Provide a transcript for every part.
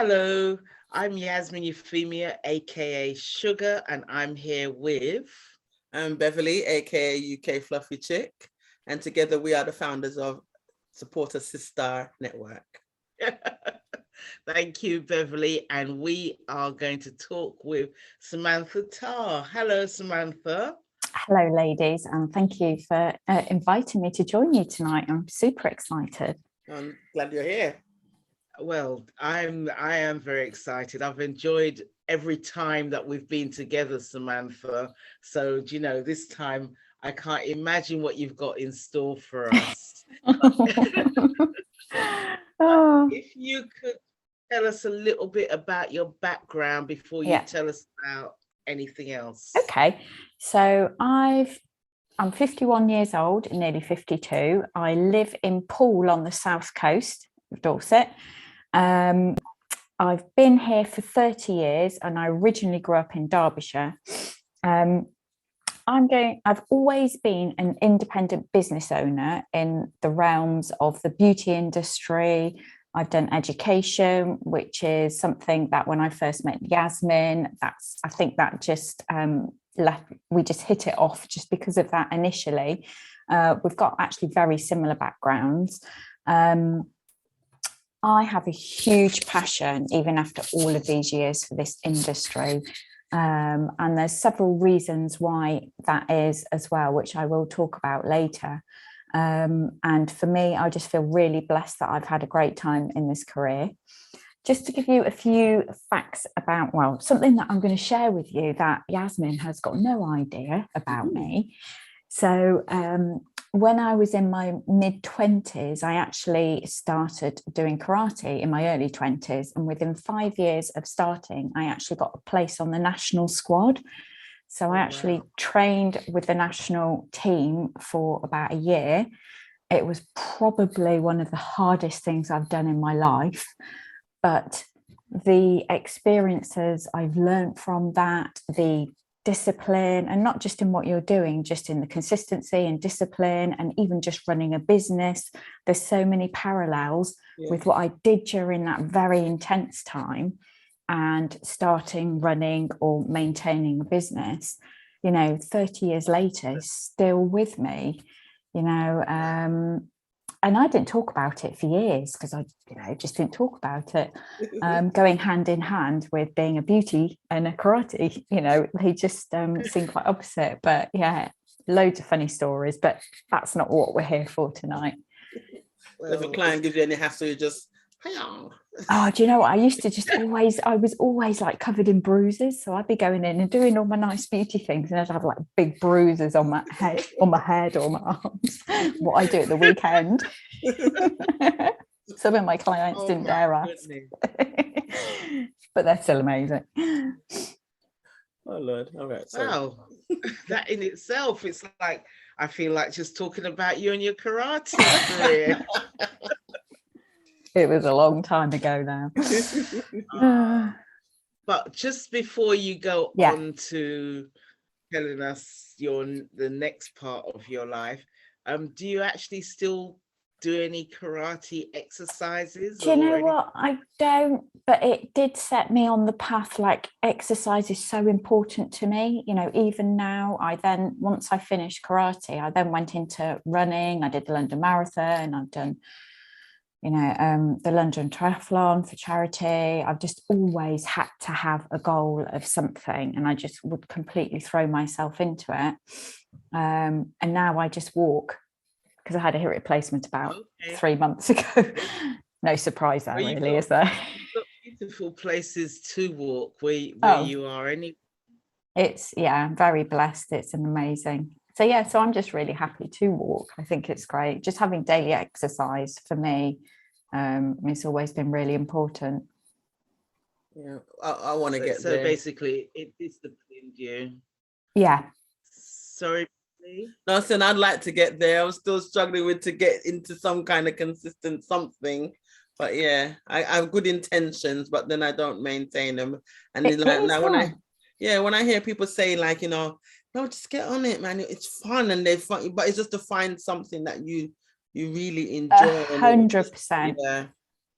Hello, I'm Yasmin Euphemia, aka Sugar, and I'm here with. I'm Beverly, aka UK Fluffy Chick, and together we are the founders of Supporter Sis-Star Network. Thank you, Beverly, and we are going to talk with Samantha Tarr. Hello, Samantha. Hello, ladies, and thank you for inviting me to join you tonight. I'm super excited. I'm glad you're here. Well, I am very excited. I've enjoyed every time that we've been together, Samantha. So, this time I can't imagine what you've got in store for us. If you could tell us a little bit about your background before you tell us about anything else. Okay, so I'm 51 years old, nearly 52. I live in Poole on the south coast of Dorset. I've been here for 30 years and I originally grew up in Derbyshire. I've always been an independent business owner in the realms of the beauty industry. I've done education, which is something that when I first met Yasmin, I think that just we just hit it off just because of that initially. We've got actually very similar backgrounds. I have a huge passion, even after all of these years, for this industry. And there's several reasons why that is as well, which I will talk about later. And for me, I just feel really blessed that I've had a great time in this career. Just to give you a few facts about, something that I'm going to share with you that Yasmin has got no idea about me. So when I was in my mid-20s, I actually started doing karate in my early 20s. And within 5 years of starting, I actually got a place on the national squad. So I actually trained with the national team for about a year. It was probably one of the hardest things I've done in my life. But the experiences I've learned from that, the discipline, and not just in what you're doing, just in the consistency and discipline, and even just running a business. There's so many parallels with what I did during that very intense time and starting, running or maintaining a business, 30 years later, still with me, and I didn't talk about it for years because I, just didn't talk about it. Going hand in hand with being a beauty and a karate, they just seem quite opposite. But yeah, loads of funny stories, but that's not what we're here for tonight. Well, if a client gives you any hassle, you just, oh, do you know what? I used to I was always like covered in bruises. So I'd be going in and doing all my nice beauty things and I'd have like big bruises on my head or my arms, what I do at the weekend. Some of my clients didn't dare ask. But they're still amazing. Oh, Lord. All right. So. Wow. That in itself, it's like, I feel like just talking about you and your karate career. It was a long time ago now. But just before you go on to telling us the next part of your life, do you actually still do any karate exercises? Do you know what? I don't, but it did set me on the path. Like, exercise is so important to me. Even now, once I finished karate, I then went into running. I did the London Marathon. I've done the London Triathlon for charity. I've just always had to have a goal of something, and I just would completely throw myself into it. And now I just walk because I had a hip replacement about 3 months ago. No surprise there, really, is there? You've got beautiful places to walk where you are. I'm very blessed. It's an amazing. So I'm just really happy to walk. I think it's great. Just having daily exercise for me, it's always been really important. Yeah, I want to get there. So basically, it disciplined you. Yeah. Sorry. No, so I'd like to get there. I'm still struggling to get into some kind of consistent something. But yeah, I have good intentions, but then I don't maintain them. And when I hear people say like, no, just get on it, man. It's fun and they're fun, but it's just to find something that you really enjoy. 100%. Yeah.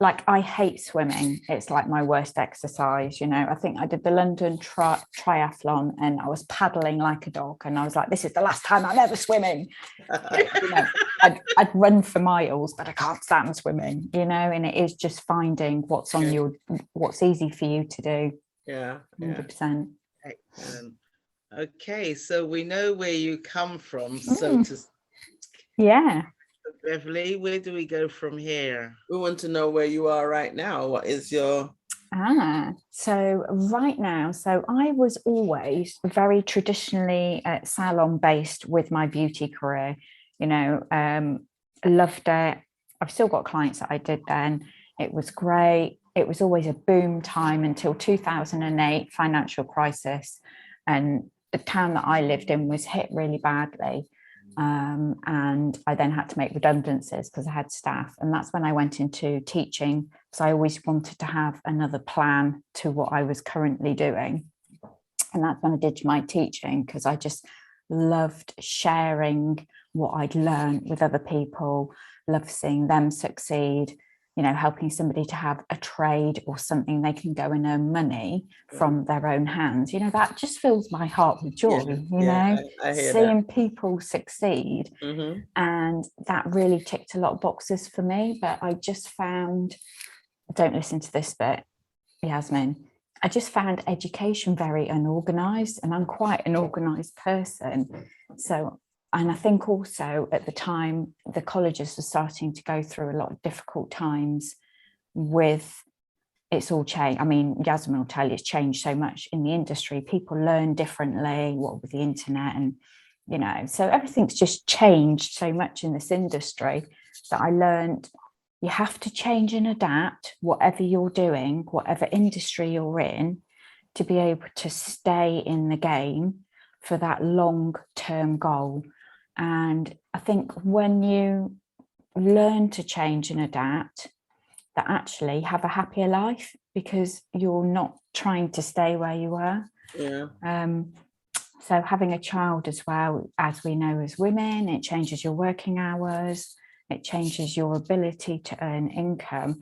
like I hate swimming. It's like my worst exercise, you know. I think I did the London triathlon and I was paddling like a dog, and I was like, this is the last time I'm ever swimming. You know, I'd run for miles, but I can't stand swimming, you know. And it is just finding what's on what's easy for you to do. Yeah, 100%. Excellent. Okay, so we know where you come from, so to yeah. Beverly, where do we go from here? We want to know where you are right now. What is your... So right now, so I was always very traditionally salon based with my beauty career, you know, loved it. I've still got clients that I did then. It was great. It was always a boom time until 2008 financial crisis, and the town that I lived in was hit really badly. And I then had to make redundancies because I had staff, and that's when I went into teaching, because I always wanted to have another plan to what I was currently doing. And that's when I did my teaching, because I just loved sharing what I'd learned with other people, loved seeing them succeed, you know, helping somebody to have a trade or something they can go and earn money from their own hands. You know, that just fills my heart with joy, you know, I hear seeing that. people succeed. And that really ticked a lot of boxes for me. But I just found, don't listen to this bit, Yasmin, I just found education very unorganized, and I'm quite an organized person. So, and I think also at the time, the colleges were starting to go through a lot of difficult times with, it's all changed. I mean, Yasmin will tell you, it's changed so much in the industry. People learn differently, what with the internet, and, you know, so everything's just changed so much in this industry that I learned you have to change and adapt whatever you're doing, whatever industry you're in, to be able to stay in the game for that long-term goal. And I think when you learn to change and adapt, that actually have a happier life, because you're not trying to stay where you were. So having a child as well, as we know as women, it changes your working hours, it changes your ability to earn income.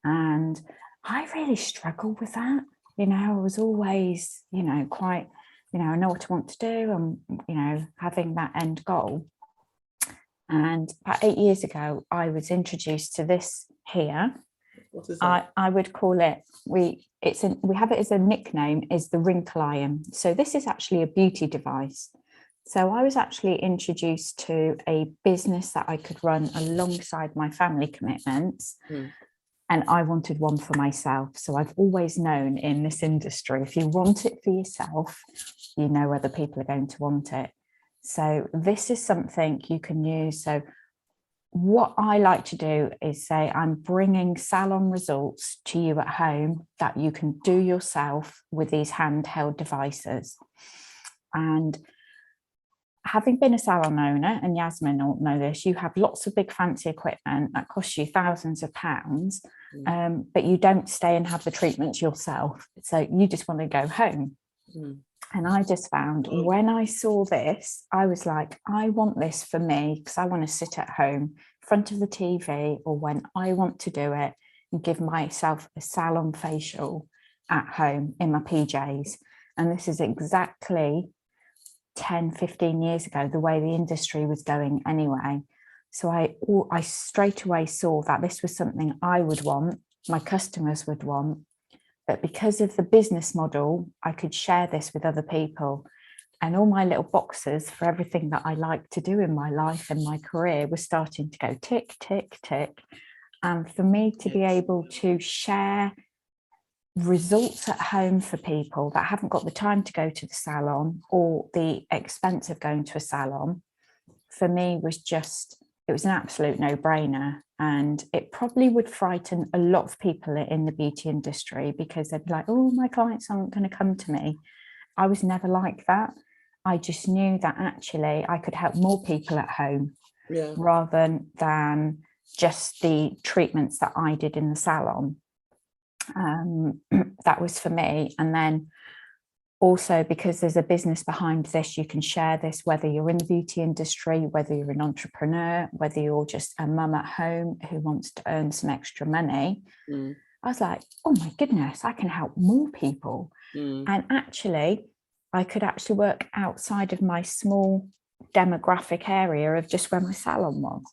And I really struggled with that. You know, I was always, you know, quite, you know, I know what I want to do, and, you know, having that end goal. And about 8 years ago, I was introduced to this here. What is that? I would call it, we have it as a nickname, is the Wrinkle Iron. So this is actually a beauty device. So I was actually introduced to a business that I could run alongside my family commitments. And I wanted one for myself. So I've always known in this industry, if you want it for yourself, you know other people are going to want it. So this is something you can use. So what I like to do is say, I'm bringing salon results to you at home that you can do yourself with these handheld devices. And having been a salon owner, and Yasmin will know this, you have lots of big fancy equipment that costs you thousands of pounds, but you don't stay and have the treatments yourself. So you just want to go home. And I just found when I saw this, I was like, I want this for me, because I want to sit at home in front of the TV, or when I want to do it, and give myself a salon facial at home in my PJs. And this is exactly 10, 15 years ago, the way the industry was going anyway. So I straight away saw that this was something I would want, my customers would want, but because of the business model, I could share this with other people. And all my little boxes for everything that I like to do in my life and my career was starting to go tick, tick, tick. And for me to be able to share results at home for people that haven't got the time to go to the salon or the expense of going to a salon, for me was just, it was an absolute no-brainer. And it probably would frighten a lot of people in the beauty industry, because they'd be like, oh, my clients aren't going to come to me. I was never like that. I just knew that actually I could help more people at home rather than just the treatments that I did in the salon. That was for me. And then Also, because there's a business behind this, you can share this, whether you're in the beauty industry, whether you're an entrepreneur, whether you're just a mum at home who wants to earn some extra money. I was like, oh my goodness, I can help more people. And actually, I could actually work outside of my small demographic area of just where my salon was.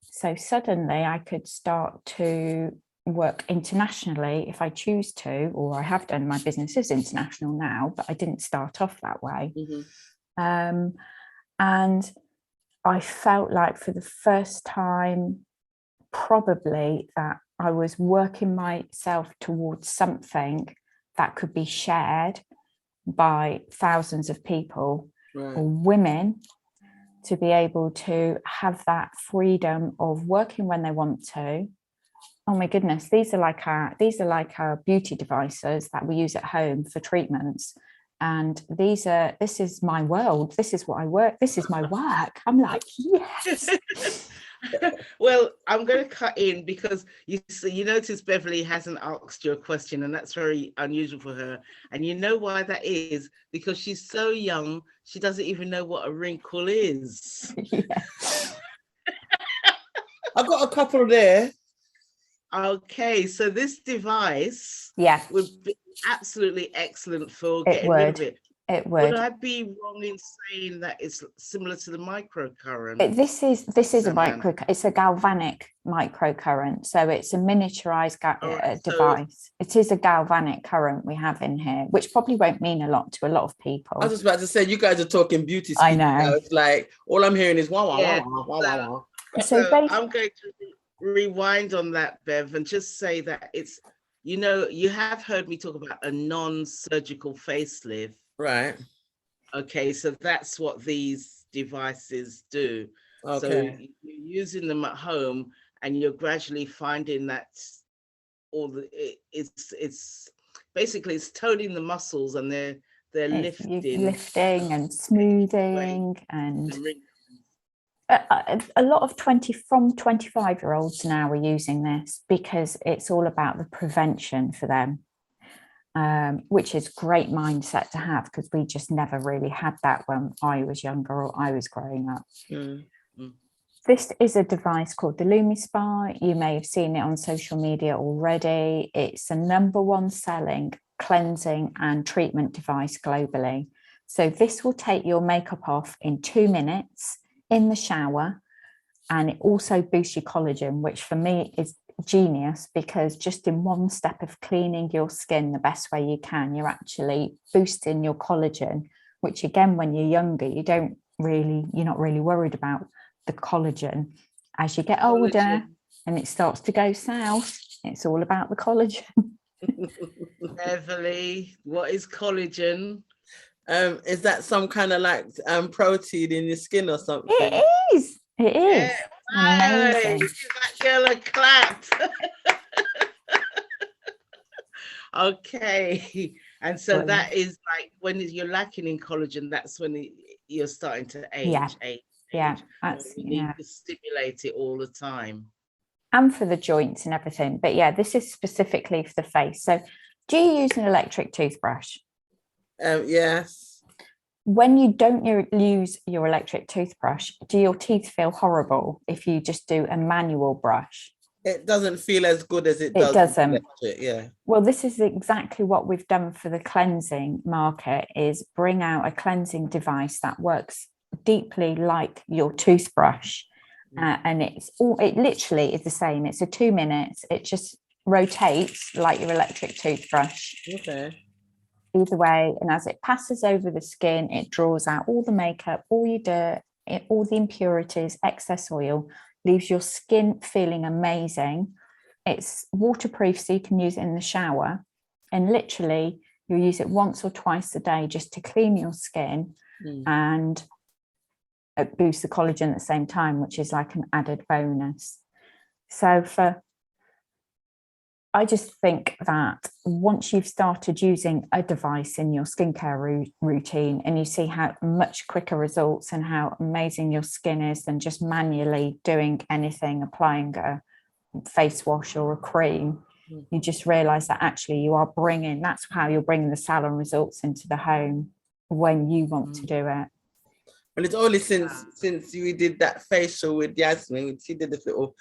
So suddenly I could start to work internationally if I choose to, or I have done. My business is international now, but I didn't start off that way. And I felt like for the first time, probably, that I was working myself towards something that could be shared by thousands of people, or women, to be able to have that freedom of working when they want to. Oh my goodness, these are like our beauty devices that we use at home for treatments. And this is my world. This is what I work. This is my work. I'm like, yes. Well, I'm going to cut in because you notice Beverly hasn't asked you a question, and that's very unusual for her. And you know why that is? Because she's so young, she doesn't even know what a wrinkle is. Yes. I've got a couple there. Okay, so this device would be absolutely excellent for getting rid of it. It would. Would I be wrong in saying that it's similar to the microcurrent? This is it's a galvanic microcurrent, so it's a miniaturized device. It is a galvanic current we have in here, which probably won't mean a lot to a lot of people. I was just about to say, you guys are talking beauty speak. I know. Now. It's like all I'm hearing is wah wah wah wah wah wah. So I'm going to rewind on that, Bev, and just say that it's, you have heard me talk about a non-surgical facelift. Right. Okay, so that's what these devices do. Okay. So you're using them at home, and you're gradually finding that it's basically it's toning the muscles, and they're lifting and smoothing and. A lot of 25-year-olds now are using this because it's all about the prevention for them, which is great mindset to have, because we just never really had that when I was younger or I was growing up. This is a device called the LumiSpa. You may have seen it on social media already. It's the #1 selling cleansing and treatment device globally. So this will take your makeup off in 2 minutes in the shower, and it also boosts your collagen, which for me is genius, because just in one step of cleaning your skin the best way you can, you're actually boosting your collagen, which again, when you're younger, you're not really worried about the collagen. As you get older and it starts to go south, it's all about the collagen. Beverly, what is collagen? Is that some kind of like protein in your skin or something? It is. Yeah. Amazing. That girl a clap. Okay, and so that is like when you're lacking in collagen, that's when you're starting to age. You need to stimulate it all the time. And for the joints and everything. But yeah, this is specifically for the face. So do you use an electric toothbrush? Yes. When you don't use your electric toothbrush, do your teeth feel horrible if you just do a manual brush? It doesn't feel as good as it does. It doesn't. Electric, yeah. Well, this is exactly what we've done for the cleansing market, is bring out a cleansing device that works deeply like your toothbrush. And it literally is the same. It's a 2 minutes. It just rotates like your electric toothbrush. Okay. Either way, and as it passes over the skin, it draws out all the makeup, all your dirt, all the impurities, excess oil, leaves your skin feeling amazing. It's waterproof, so you can use it in the shower, and literally you'll use it once or twice a day just to clean your skin and boost the collagen at the same time, which is like an added bonus. So I just think that once you've started using a device in your skincare routine, and you see how much quicker results and how amazing your skin is than just manually doing anything, applying a face wash or a cream, you just realize that actually you are bringing, that's how you're bringing the salon results into the home when you want to do it. And it's only since we did that facial with Yasmin, she did this little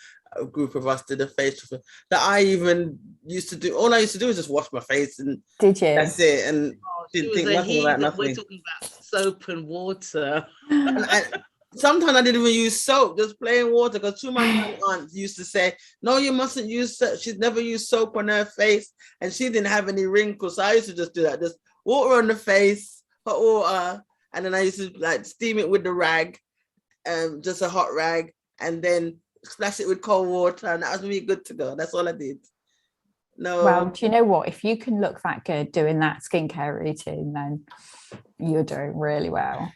group of us did a facial that I even used to do. All I used to do was just wash my face, and did you? That's it. And She was a heathen. We're talking about soap and water. And sometimes I didn't even use soap, just plain water, because two of my aunts used to say, no, you mustn't use soap. She's never used soap on her face, and she didn't have any wrinkles. So I used to just do that, just water on the face, hot water, and then I used to like steam it with the rag, just a hot rag, and then splash it with cold water, and that was me good to go. That's all I did. No. Well, do you know what? If you can look that good doing that skincare routine, then you're doing really well.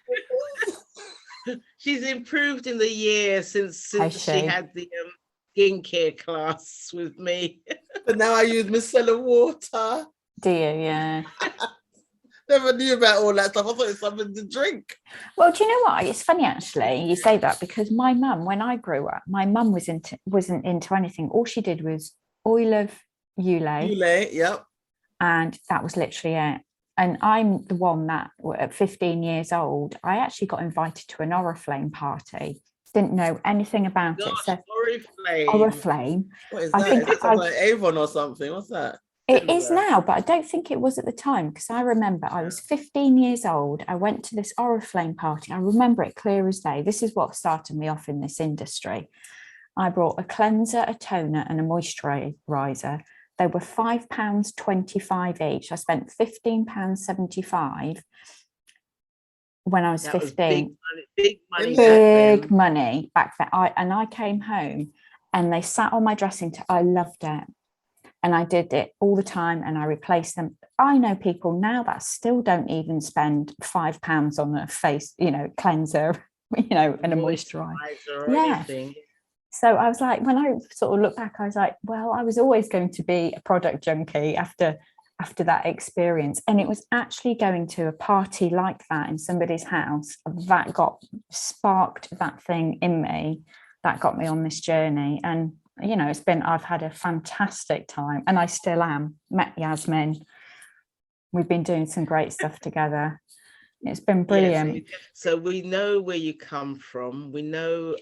She's improved in the year since she had the skincare class with me. But now I use micellar water. Do you? Yeah. Never knew about all that stuff. I thought it's something to drink. Well, do you know what? It's funny actually you say that, because my mum, when I grew up, my mum wasn't into anything. All she did was oil of Ulay, yep. And that was literally it. And I'm the one that at 15 years old, I actually got invited to an Oriflame party. Didn't know anything about it. So Oriflame. What is that? Is it like Avon or something? What's that? It is now, but I don't think it was at the time, because I remember I was 15 years old. I went to this Oriflame party. I remember it clear as day. This is what started me off in this industry. I brought a cleanser, a toner, and a moisturizer. They were £5.25 each. I spent £15.75 when I was 15. Big money back then. I came home and they sat on my dressing table. I loved it. And I did it all the time, and I replaced them. I know people now that still don't even spend £5 on a face, cleanser, and a moisturizer. Yeah. Anything. So I was like, when I sort of look back, I was like, well, I was always going to be a product junkie after that experience. And it was actually going to a party like that in somebody's house that sparked that thing in me, that got me on this journey. And I've had a fantastic time, and I still am. Met Yasmin. We've been doing some great stuff together. It's been brilliant. Yes, so we know where you come from. We know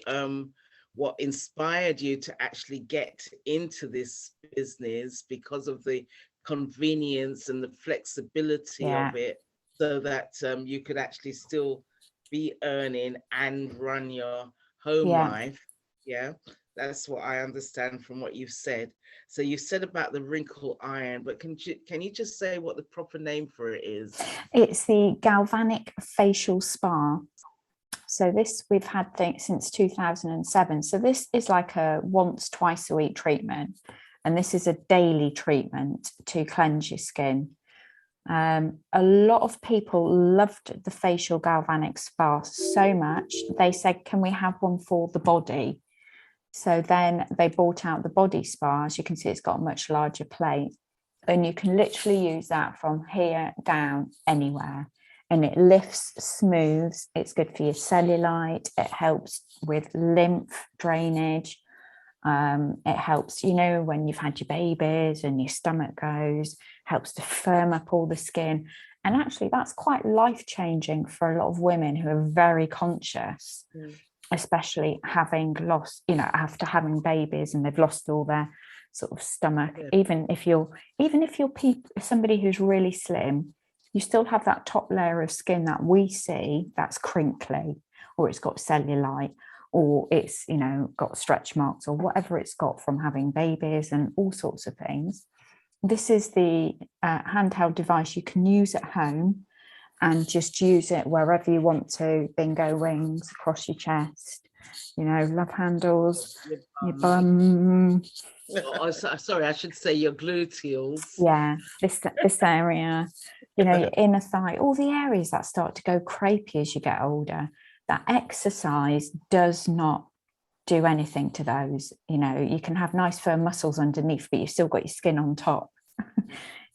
what inspired you to actually get into this business, because of the convenience and the flexibility of it, so that you could actually still be earning and run your home life. Yeah. That's what I understand from what you've said. So you said about the Wrinkle Iron, but can you just say what the proper name for it is? It's the Galvanic Facial Spa. So this we've had since 2007. So this is like a twice a week treatment. And this is a daily treatment to cleanse your skin. A lot of people loved the facial galvanic spa so much. They said, can we have one for the body? So then they brought out the body spa. As you can see, it's got a much larger plate, and you can literally use that from here down anywhere, and it lifts, smooths. It's good for your cellulite. It helps with lymph drainage. It helps, when you've had your babies and your stomach goes, helps to firm up all the skin. And actually that's quite life-changing for a lot of women who are very conscious. Especially having lost, after having babies and they've lost all their sort of stomach. Even if you're somebody who's really slim, you still have that top layer of skin that we see that's crinkly, or it's got cellulite, or it's got stretch marks, or whatever it's got from having babies and all sorts of things. This is the handheld device you can use at home, and just use it wherever you want to. Bingo rings across your chest, love handles, your bum. Oh, sorry, I should say your gluteals. Yeah, this area, your inner thigh, all the areas that start to go crepey as you get older. That exercise does not do anything to those. You can have nice firm muscles underneath, but you've still got your skin on top.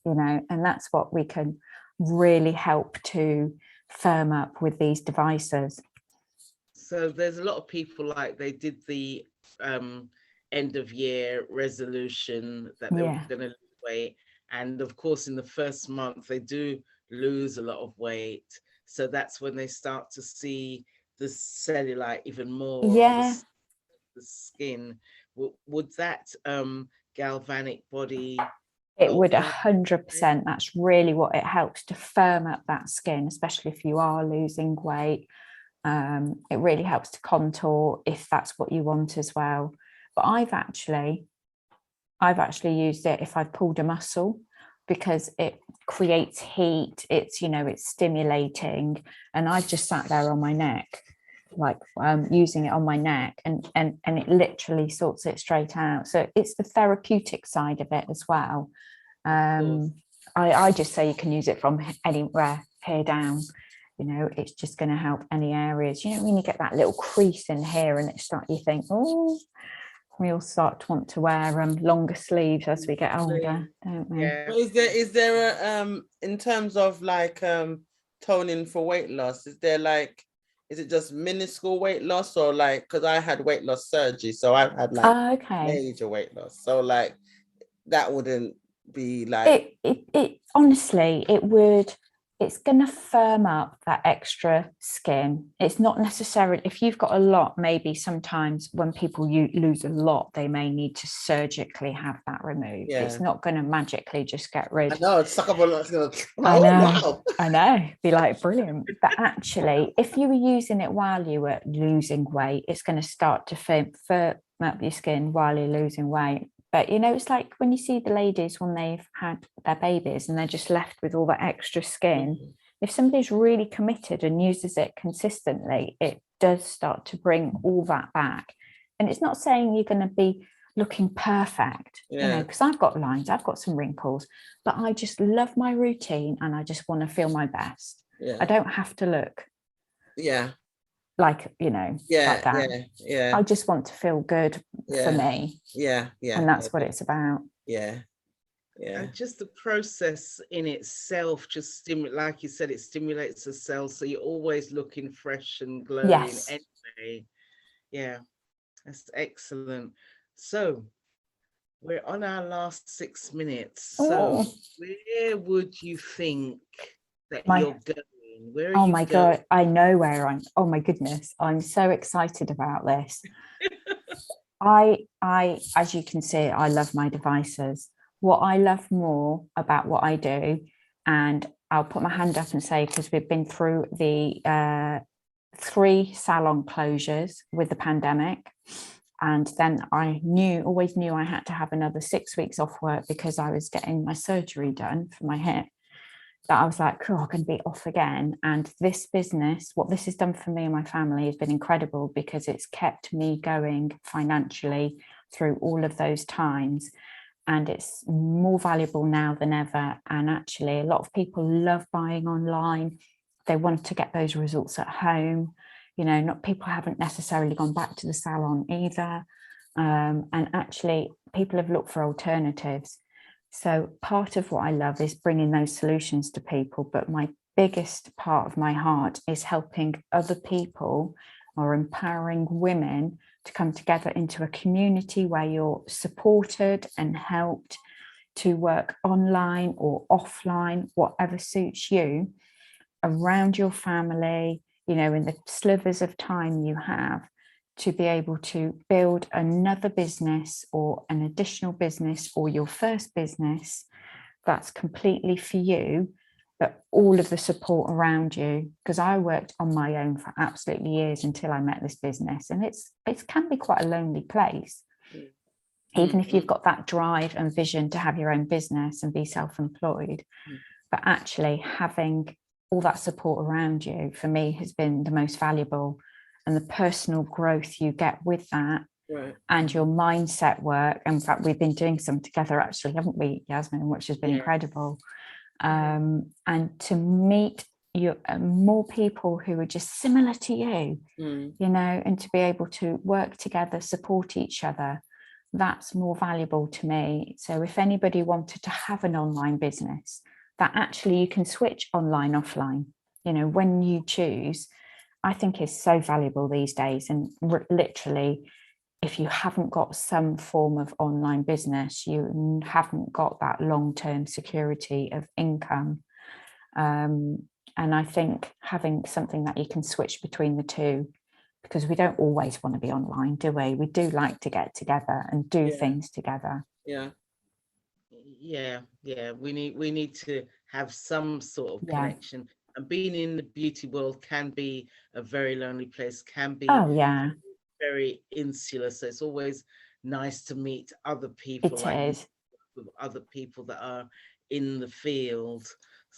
And that's what we can really help to firm up with these devices. So there's a lot of people, like they did the end of year resolution that they were going to lose weight. And of course, in the first month, they do lose a lot of weight. So that's when they start to see the cellulite even more, or the skin. Would that galvanic body? It would 100%. That's really what it helps to firm up that skin, especially if you are losing weight. It really helps to contour if that's what you want as well. But I've actually used it if I've pulled a muscle, because it creates heat. It's, you know, it's stimulating, and I've just sat there on my neck, like using it on my neck, and it literally sorts it straight out. So it's the therapeutic side of it as well. I just say you can use it from anywhere, hair down. You know, it's just going to help any areas. You know, when you get that little crease in here and you think, oh, we all start to want to wear longer sleeves as we get older, don't we? Yeah. Is there a in terms of like toning for weight loss, is it just minuscule weight loss, or like, because I had weight loss surgery, so I've had like major weight loss, so like that wouldn't be like it honestly, it's going to firm up that extra skin. It's not necessarily, if you've got a lot, maybe sometimes when people lose a lot, they may need to surgically have that removed. It's not going to magically just get rid. I know, it's suck up a lot. I know, be like brilliant. But actually, if you were using it while you were losing weight, it's going to start to firm up your skin while you're losing weight. But, you know, it's like when you see the ladies when they've had their babies and they're just left with all that extra skin. If somebody's really committed and uses it consistently, it does start to bring all that back. And it's not saying you're going to be looking perfect, you know, because I've got lines, I've got some wrinkles, but I just love my routine and I just want to feel my best. I don't have to look like, you know, like that. I just want to feel good for me. And that's what it's about. And just the process in itself just like you said, it stimulates the cells, so you're always looking fresh and glowing anyway. That's excellent. So we're on our last 6 minutes. So where would you think that you're going? Where are you going? God, I know where I'm. Oh my goodness, I'm so excited about this. I, as you can see, I love my devices. What I love more about what I do, and I'll put my hand up and say, because we've been through the 3 salon closures with the pandemic, and then I always knew I had to have another 6 weeks off work because I was getting my surgery done for my hip. That I was like, oh, I'm going to be off again. And this business, what this has done for me and my family has been incredible, because it's kept me going financially through all of those times. And it's more valuable now than ever. And actually, a lot of people love buying online. They want to get those results at home. You know, people haven't necessarily gone back to the salon either. And actually, people have looked for alternatives. So part of what I love is bringing those solutions to people, but my biggest part of my heart is helping other people or empowering women to come together into a community where you're supported and helped to work online or offline, whatever suits you, around your family, you know, in the slivers of time you have, to be able to build another business or an additional business or your first business that's completely for you, but all of the support around you. Because I worked on my own for absolutely years until I met this business, and it can be quite a lonely place. Even if you've got that drive and vision to have your own business and be self-employed, but actually having all that support around you, for me, has been the most valuable. And the personal growth you get with that, and your mindset work. In fact, we've been doing some together, actually, haven't we, Yasmin, which has been incredible. And to meet more people who are just similar to you, you know, and to be able to work together, support each other, that's more valuable to me. So if anybody wanted to have an online business, that actually you can switch online, offline, you know, when you choose, I think is so valuable these days. And literally, if you haven't got some form of online business, you haven't got that long-term security of income. And I think having something that you can switch between the two, because we don't always want to be online, do we? We do like to get together and do things together. Yeah. We need to have some sort of connection. And being in the beauty world can be a very lonely place, can be very insular. So it's always nice to meet other people, with other people that are in the field.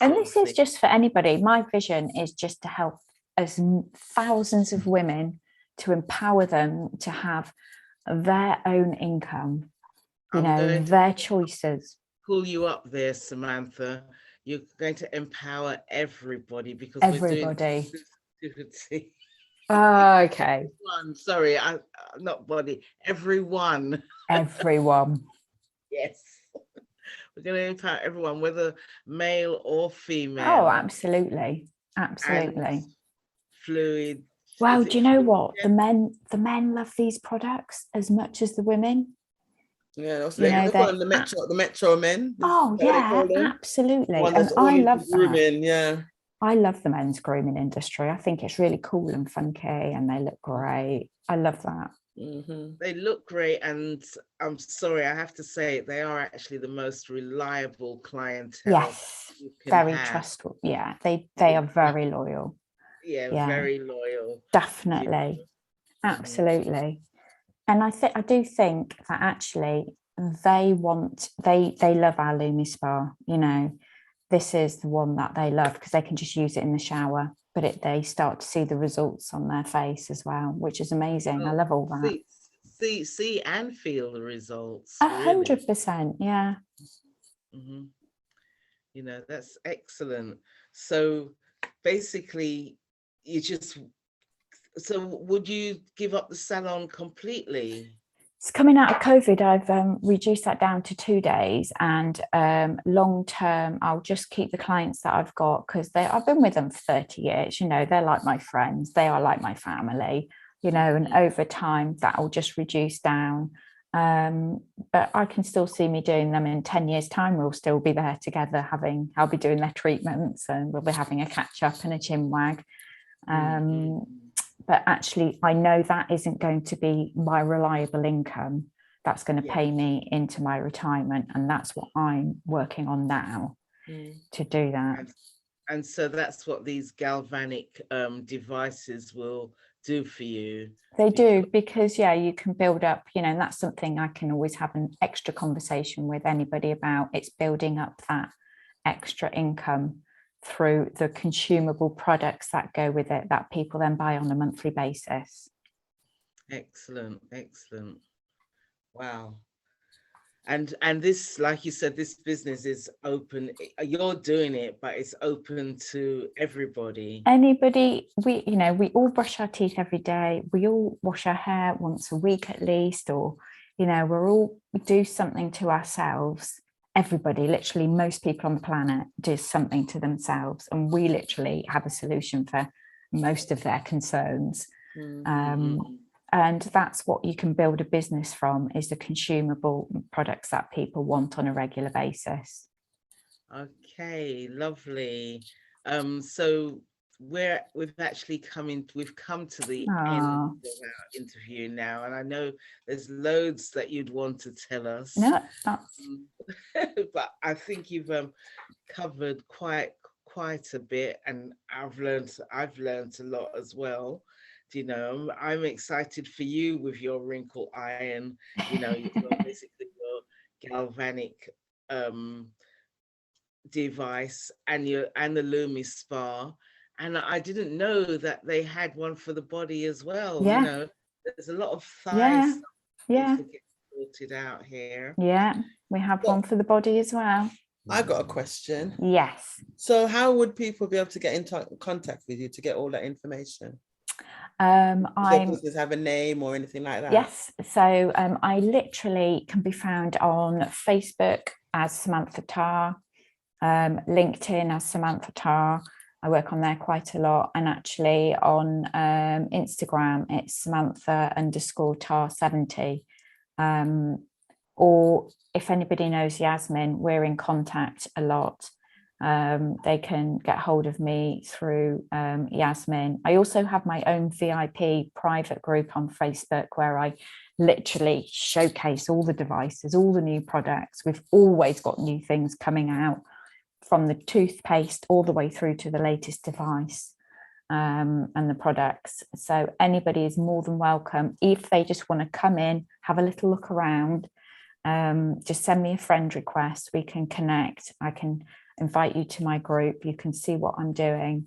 And this is just for anybody. My vision is just to help as thousands of women, to empower them to have their own income, their choices. Pull you up there, Samantha. You're going to empower everybody, because everybody. We're doing okay. Sorry, not body. Everyone. Everyone. Yes. We're going to empower everyone, whether male or female. Oh, absolutely. Absolutely. And fluid. Well, do you know what? The men love these products as much as the women. Yeah, that's the metro men. Oh yeah, absolutely. And I love grooming. Yeah, I love the men's grooming industry. I think it's really cool and funky, and they look great. I love that. Mm-hmm. They look great, and I'm sorry, I have to say, they are actually the most reliable clientele. Yes, very trustworthy. Yeah, they are very loyal. Yeah, very loyal. Definitely, absolutely. And I do think that actually they love our Lumi Spa. This is the one that they love, because they can just use it in the shower, but they start to see the results on their face as well, which is amazing. I love all that. See and feel the results. 100%, yeah. Mm-hmm. That's excellent. So basically, so would you give up the salon completely? It's coming out of COVID. I've reduced that down to 2 days, and long term, I'll just keep the clients that I've got, because I've been with them for 30 years. They're like my friends. They are like my family. And over time, that will just reduce down. But I can still see me doing them in 10 years' time. We'll still be there together. I'll be doing their treatments, and we'll be having a catch up and a chin wag. But actually, I know that isn't going to be my reliable income. That's going to pay me into my retirement. And that's what I'm working on now to do that. And so that's what these galvanic devices will do for you. They do, because you can build up, and that's something I can always have an extra conversation with anybody about. It's building up that extra income through the consumable products that go with it, that people then buy on a monthly basis. Excellent. Wow. And this, like you said, this business is open. You're doing it, but it's open to everybody. Anybody. We all brush our teeth every day. We all wash our hair once a week at least, or we do something to ourselves. Everybody, literally most people on the planet, do something to themselves, and we literally have a solution for most of their concerns. And that's what you can build a business from, is the consumable products that people want on a regular basis. Okay, lovely. So we've come to the end of our interview now, and I know there's loads that you'd want to tell us. No, but I think you've covered quite a bit, and I've learned a lot as well. I'm excited for you with your Wrinkle Iron. Basically your galvanic device, and the Lumi Spa. And I didn't know that they had one for the body as well. There's a lot of thigh stuff to get sorted out here. We have one for the body as well. I got a question. Yes. So how would people be able to get in contact with you to get all that information? Does have a name or anything like that? Yes. So I literally can be found on Facebook as Samantha Tarr, LinkedIn as Samantha Tarr. I work on there quite a lot. And actually on Instagram, it's Samantha_Tarr70. Or if anybody knows Yasmin, we're in contact a lot. They can get hold of me through Yasmin. I also have my own VIP private group on Facebook where I literally showcase all the devices, all the new products. We've always got new things coming out, from the toothpaste all the way through to the latest device and the products. So anybody is more than welcome. If they just want to come in, have a little look around, just send me a friend request. We can connect. I can invite you to my group. You can see what I'm doing.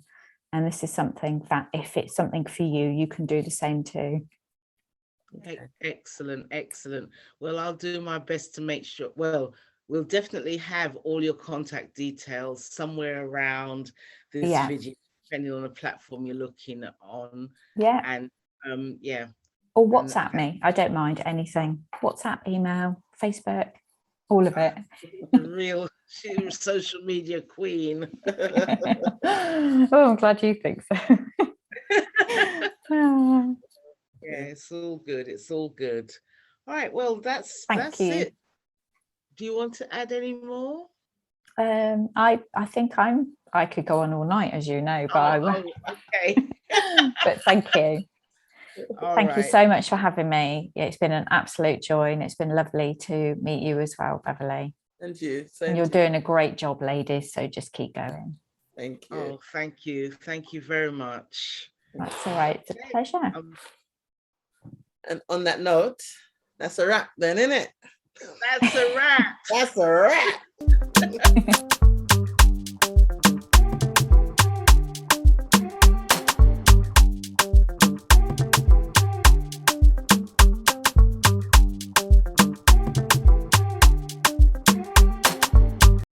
And this is something that if it's something for you, you can do the same too. Excellent, excellent. Well, I'll do my best to make sure. Well, we'll definitely have all your contact details somewhere around this video, depending on the platform you're looking on. Yeah. And yeah. Or WhatsApp me. I don't mind anything. WhatsApp, email, Facebook, all of it. Real social media queen. Oh, I'm glad you think so. Yeah, it's all good. It's all good. All right. Well, that's it. Do you want to add any more? I think I could go on all night, as you know, but okay. But thank you. Thank you so much for having me. It's been an absolute joy, and it's been lovely to meet you as well, Beverly. And you. And you're doing a great job, ladies. So just keep going. Thank you. Oh, thank you. Thank you very much. That's all right. It's a pleasure. And on that note, that's a wrap then, isn't it? That's a wrap. That's a wrap.